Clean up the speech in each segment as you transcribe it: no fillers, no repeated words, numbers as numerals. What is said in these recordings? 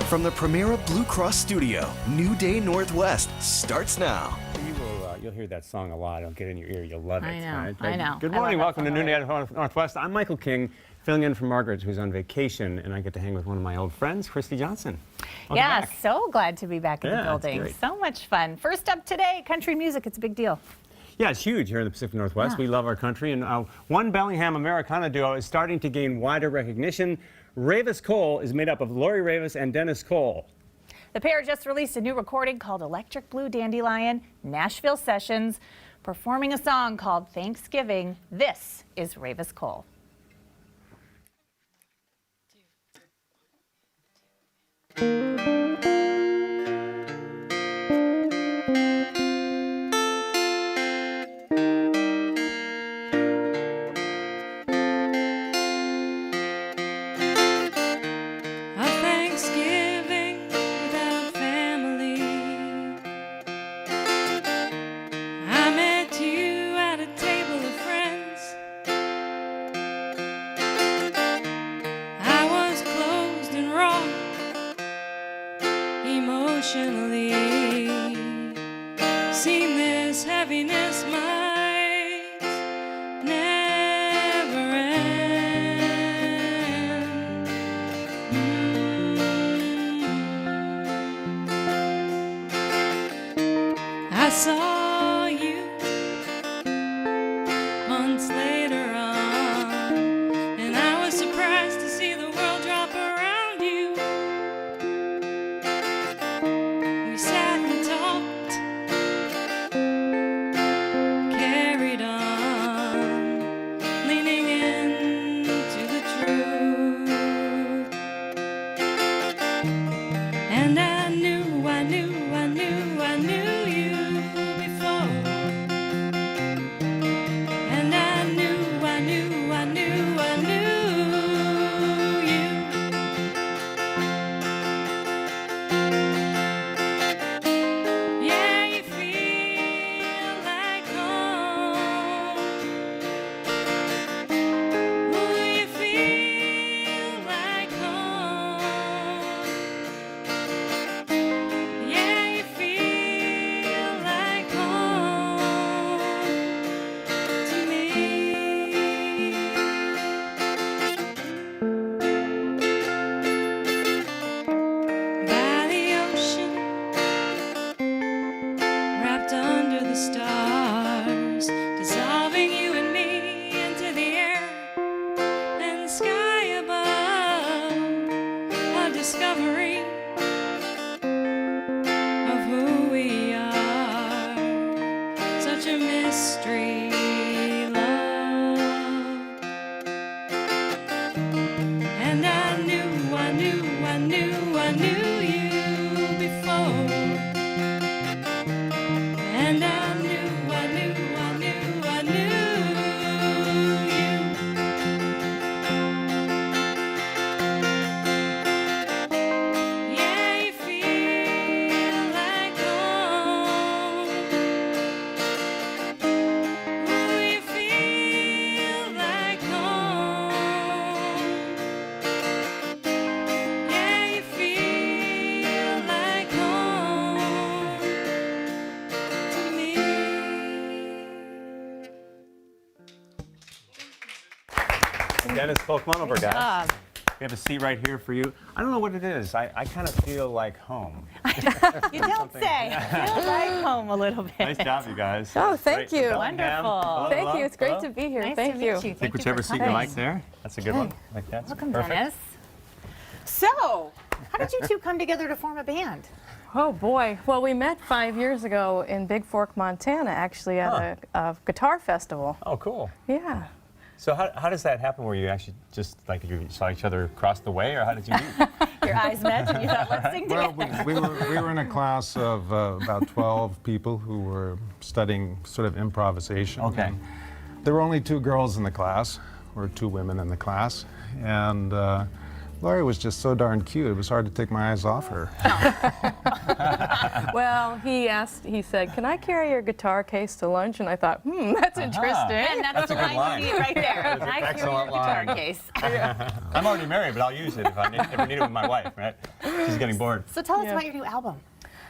From the Primera Blue Cross Studio, New Day Northwest starts now. You'll hear that song a lot. It'll get in your ear. You'll love it. I know. Right? I know. Good morning. Welcome to New Day Northwest. I'm Michael King, filling in for Margaret, who's on vacation, and I get to hang with one of my old friends, Christy Johnson. Yeah, so glad to be back in the building. Great. So much fun. First up today, country music. It's a big deal. Yeah, it's huge here in the Pacific Northwest. Yeah. We love our country, and one Bellingham Americana duo is starting to gain wider recognition. Raveis Kole is made up of Lori Raveis and Dennis Kole. The pair just released a new recording called Electric Blue Dandelion, Nashville Sessions, performing a song called Thanksgiving. This is Raveis Kole. Emotionally, seem this heaviness might never end. I saw you months later on, and I was surprised to see the world drop around you. We sat and talked, carried on, leaning into the truth. And I knew you before. And I knew you. Yeah, you feel like home. Ooh, you feel like home. Yeah, you feel like home to me. By the ocean, wrapped under the stars, dissolving you and me into the air and the sky above. A discovery of who we are, such a mystery, love. And I knew you before. And I knew you. Yeah, you feel like home. Ooh, you feel like home. Yeah, you feel like home to me. Dennis Kole, come on over, guys. job. We have a seat right here for you. I don't know what it is. I kind of feel like home. You don't say. Feel like home a little bit. Nice job, you guys. Oh, thank Great. you. Bellingham. Wonderful. Hello, Thank hello, you. It's great hello. to be here. Nice Thank to you. meet you. Take Thank you whichever for seat you coming. like there. That's a good one. Like that. Welcome, Perfect. Dennis. So, how did you two come together to form a band? Oh boy. Well, we met 5 years ago in Big Fork, Montana, actually at a guitar festival. Oh, cool. Yeah. So how does that happen where you actually just, like, you saw each other across the way, or how did you meet? Your eyes met and you thought, let's sing together. Well, we were in a class of about 12 people who were studying sort of improvisation. Okay. And there were only 2 girls in the class, or 2 women in the class, and Laurie was just so darn cute. It was hard to take my eyes off her. Well, he said, "Can I carry your guitar case to lunch?" And I thought, that's interesting. And that's the a good line line. you need right there. That is And an I carry your excellent guitar line. case. I'm already married, but I'll use it if I ever need it with my wife, right? She's getting bored. So tell us Yeah. about your new album.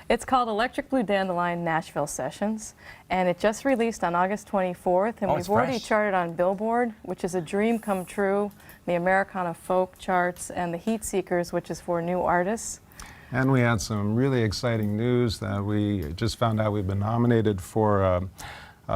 It's called Electric Blue Dandelion Nashville Sessions, and it just released on August 24th, and Oh, we've it's already fresh. charted on Billboard, which is a dream come true, the Americana folk charts, and the Heat Seekers, which is for new artists. And we had some really exciting news that we just found out we've been nominated for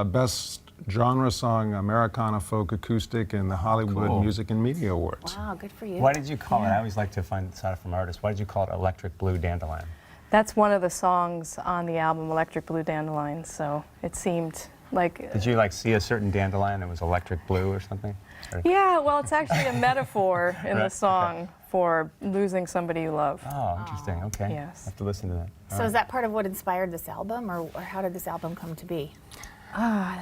Best Genre Song Americana Folk Acoustic in the Hollywood Cool. Music and Media Awards. Wow, good for you. Why did you call it? I always like to find this out from artists. Why did you call it Electric Blue Dandelion? That's one of the songs on the album, Electric Blue Dandelion, so it seemed like... Did you like see a certain dandelion that was electric blue or something? Or- Yeah, well, it's actually a metaphor in Right, the song for losing somebody you love. Oh, interesting. Okay. Yes. I have to listen to that. So is that part of what inspired this album, or how did this album come to be?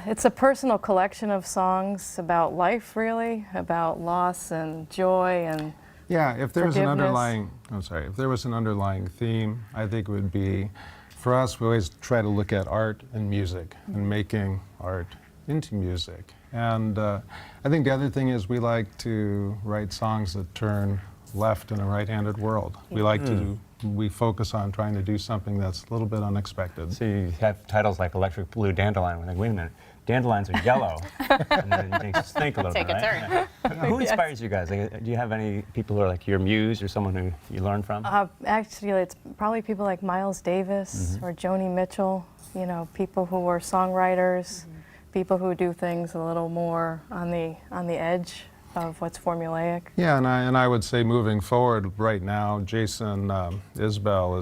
It's a personal collection of songs about life, really, about loss and joy and... Yeah, if there was an Forgiveness. if there was an underlying theme, I think it would be, for us, we always try to look at art and music and making art into music. And I think the other thing is we like to write songs that turn left in a right-handed world. We like to, we focus on trying to do something that's a little bit unexpected. So you have titles like Electric Blue Dandelion. We're like, wait a minute, dandelions are yellow. And then it makes us think a little Take bit, a right? Who inspires you guys? Like, do you have any people who are like your muse or someone who you learn from? Actually, it's probably people like Miles Davis or Joni Mitchell, you know, people who are songwriters, people who do things a little more on the edge of what's formulaic. Yeah, and I would say moving forward right now, Jason Isbell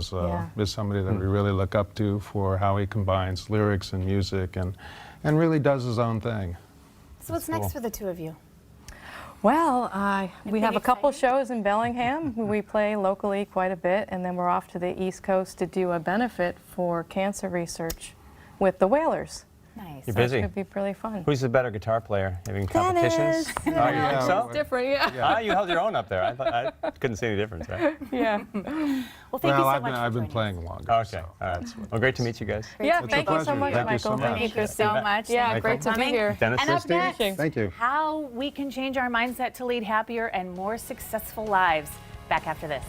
is somebody that we really look up to for how he combines lyrics and music and really does his own thing. So what's next for the two of you? Well, we have a couple exciting? shows in Bellingham. We play locally quite a bit, and then we're off to the East Coast to do a benefit for cancer research with the Whalers. Nice. You're So busy. It could be really fun. Who's the better guitar player? Having competitions? Dennis. Oh, you think so? It's different, yeah. You held your own up there. I couldn't see any difference, right? Yeah. Well, thank you so I've much been, for I've been joining playing longer. Okay. so. All right. Well, great to meet you guys. Yeah, to thank meet you so you. much, Thank you so Michael. much. Thank you, Thank you so Christine. much. Yeah, Thank great you to for be coming. here. Dennis And up Christine? next, Thank you. how we can change our mindset to lead happier and more successful lives. Back after this.